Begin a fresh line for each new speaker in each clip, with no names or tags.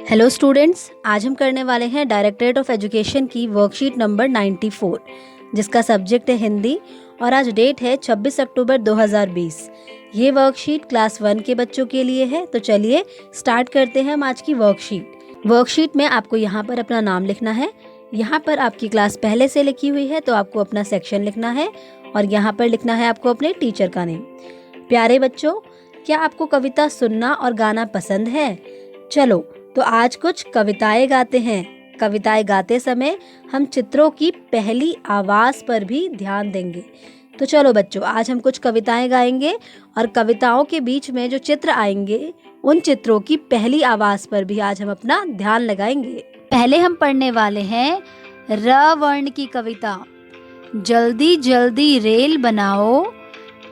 Hello students, आज हम करने वाले हैं डायरेक्टरेट ऑफ एजुकेशन की वर्कशीट नंबर 94 जिसका सब्जेक्ट है हिंदी और आज डेट है 26 अक्टूबर 2020। ये वर्कशीट क्लास 1 के बच्चों के लिए है। तो चलिए स्टार्ट करते हैं हम आज की वर्कशीट में आपको यहाँ पर अपना नाम लिखना है। यहाँ पर आपकी क्लास पहले से लिखी हुई है तो आपको अपना सेक्शन लिखना है और यहाँ पर लिखना है आपको अपने टीचर का नेम। प्यारे बच्चों, क्या आपको कविता सुनना और गाना पसंद है? चलो तो आज कुछ कविताएं गाते हैं। कविताएं गाते समय हम चित्रों की पहली आवाज़ पर भी ध्यान देंगे। तो चलो बच्चों, आज हम कुछ कविताएं गाएंगे और कविताओं के बीच में जो चित्र आएंगे उन चित्रों की पहली आवाज़ पर भी आज हम अपना ध्यान लगाएंगे। पहले हम पढ़ने वाले हैं र वर्ण की कविता। जल्दी जल्दी रेल बनाओ,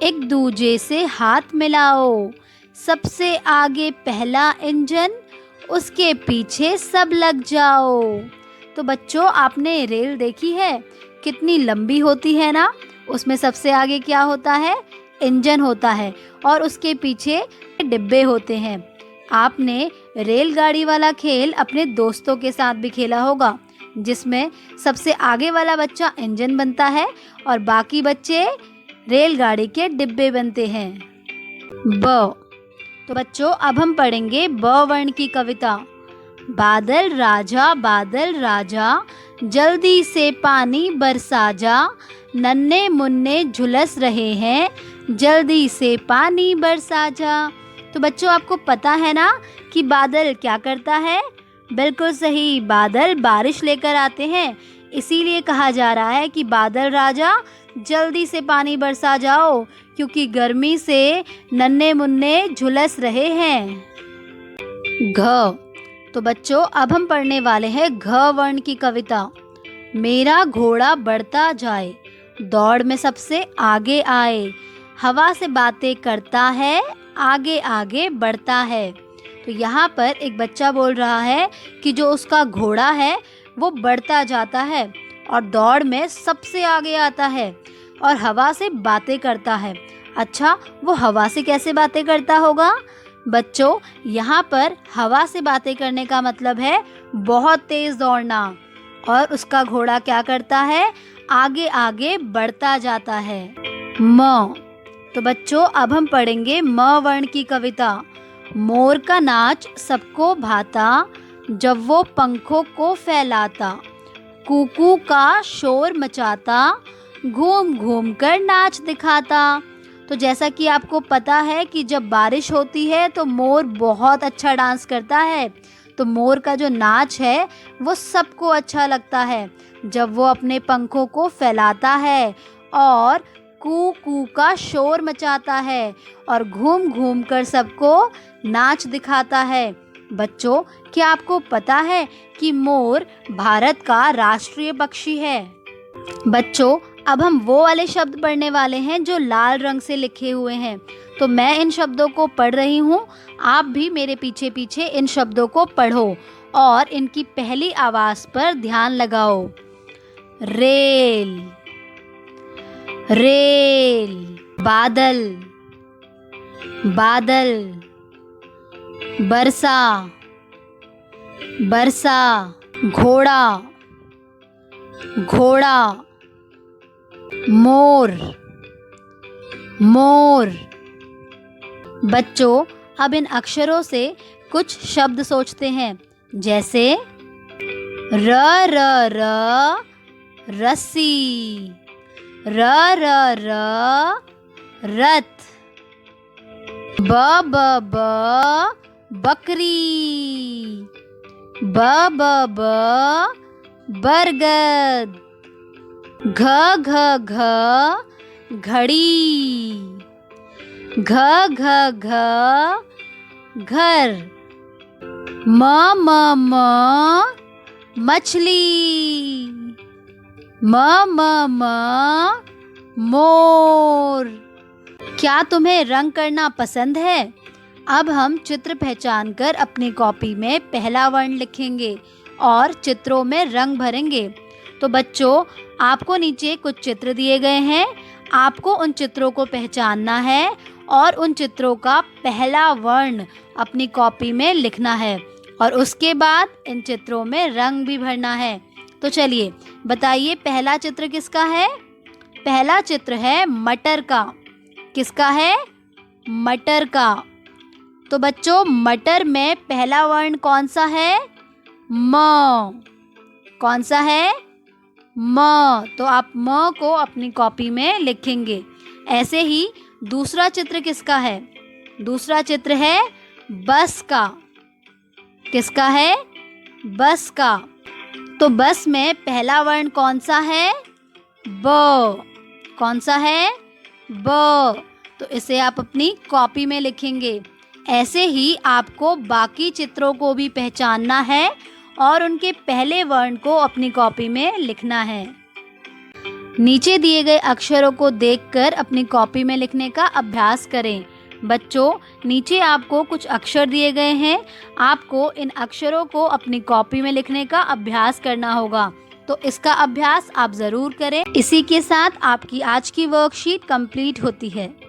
एक दूजे से हाथ मिलाओ, सबसे आगे पहला इंजन, उसके पीछे सब लग जाओ। तो बच्चों, आपने रेल देखी है? कितनी लंबी होती है ना। उसमें सबसे आगे क्या होता है? इंजन होता है और उसके पीछे डिब्बे होते हैं। आपने रेलगाड़ी वाला खेल अपने दोस्तों के साथ भी खेला होगा, जिसमें सबसे आगे वाला बच्चा इंजन बनता है और बाकी बच्चे रेलगाड़ी के डिब्बे बनते हैं। ब। तो बच्चों, अब हम पढ़ेंगे ब वर्ण की कविता। बादल राजा, जल्दी से पानी बरसा जा, नन्हे मुन्ने झुलस रहे हैं, जल्दी से पानी बरसा जा। तो बच्चों, आपको पता है ना कि बादल क्या करता है? बिल्कुल सही, बादल बारिश लेकर आते हैं। इसीलिए कहा जा रहा है कि बादल राजा जल्दी से पानी बरसा जाओ, क्योंकि गर्मी से नन्हे मुन्ने झुलस रहे हैं। घ। तो बच्चों, अब हम पढ़ने वाले हैं घ वर्ण की कविता। मेरा घोड़ा बढ़ता जाए, दौड़ में सबसे आगे आए, हवा से बातें करता है, आगे आगे बढ़ता है। तो यहाँ पर एक बच्चा बोल रहा है कि जो उसका घोड़ा है वो बढ़ता जाता है और दौड़ में सबसे आगे आता है और हवा से बातें करता है। अच्छा, वो हवा से कैसे बातें करता होगा? बच्चों, यहाँ पर हवा से बातें करने का मतलब है बहुत तेज दौड़ना। और उसका घोड़ा क्या करता है? आगे आगे बढ़ता जाता है। म। तो बच्चों, अब हम पढ़ेंगे म वर्ण की कविता। मोर का नाच सबको भाता, जब वो पंखों को फैलाता, कूकू का शोर मचाता, घूम घूम कर नाच दिखाता। तो जैसा कि आपको पता है कि जब बारिश होती है तो मोर बहुत अच्छा डांस करता है। तो मोर का जो नाच है वो सबको अच्छा लगता है जब वो अपने पंखों को फैलाता है और कू कू का शोर मचाता है और घूम घूम कर सबको नाच दिखाता है। बच्चों, क्या आपको पता है कि मोर भारत का राष्ट्रीय पक्षी है? बच्चों, अब हम वो वाले शब्द पढ़ने वाले हैं जो लाल रंग से लिखे हुए हैं। तो मैं इन शब्दों को पढ़ रही हूँ, आप भी मेरे पीछे पीछे इन शब्दों को पढ़ो और इनकी पहली आवाज़ पर ध्यान लगाओ। Rail, rail. बादल, बादल। बरसा, बरसा। घोड़ा, घोड़ा। मोर, मोर। बच्चों, अब इन अक्षरों से कुछ शब्द सोचते हैं, जैसे र र र रस्सी, र र र रथ, ब ब ब बकरी, ब ब ब बरगद, घ घ घ घड़ी, घ घ घ घर, म म म मछली, म म म मोर। क्या तुम्हें रंग करना पसंद है? अब हम चित्र पहचान कर अपनी कॉपी में पहला वर्ण लिखेंगे और चित्रों में रंग भरेंगे। तो बच्चों, आपको नीचे कुछ चित्र दिए गए हैं, आपको उन चित्रों को पहचानना है और उन चित्रों का पहला वर्ण अपनी कॉपी में लिखना है। और उसके बाद इन चित्रों में रंग भी भरना है। तो चलिए बताइए, पहला चित्र किसका है? पहला चित्र है मटर का। किसका है? मटर का। तो बच्चों, मटर में पहला वर्ण कौन सा है? म। कौन सा है? म। तो आप म को अपनी कॉपी में लिखेंगे। ऐसे ही दूसरा चित्र किसका है? दूसरा चित्र है बस का। किसका है? बस का। तो बस में पहला वर्ण कौन सा है? ब। कौन सा है? ब। तो इसे आप अपनी कॉपी में लिखेंगे। ऐसे ही आपको बाकी चित्रों को भी पहचानना है और उनके पहले वर्ण को अपनी कॉपी में लिखना है। नीचे दिए गए अक्षरों को देखकर अपनी कॉपी में लिखने का अभ्यास करें। बच्चों, नीचे आपको कुछ अक्षर दिए गए हैं। आपको इन अक्षरों को अपनी कॉपी में लिखने का अभ्यास करना होगा। तो इसका अभ्यास आप ज़रूर करें। इसी के साथ आपकी आज की वर्कशीट कंप्लीट होती है।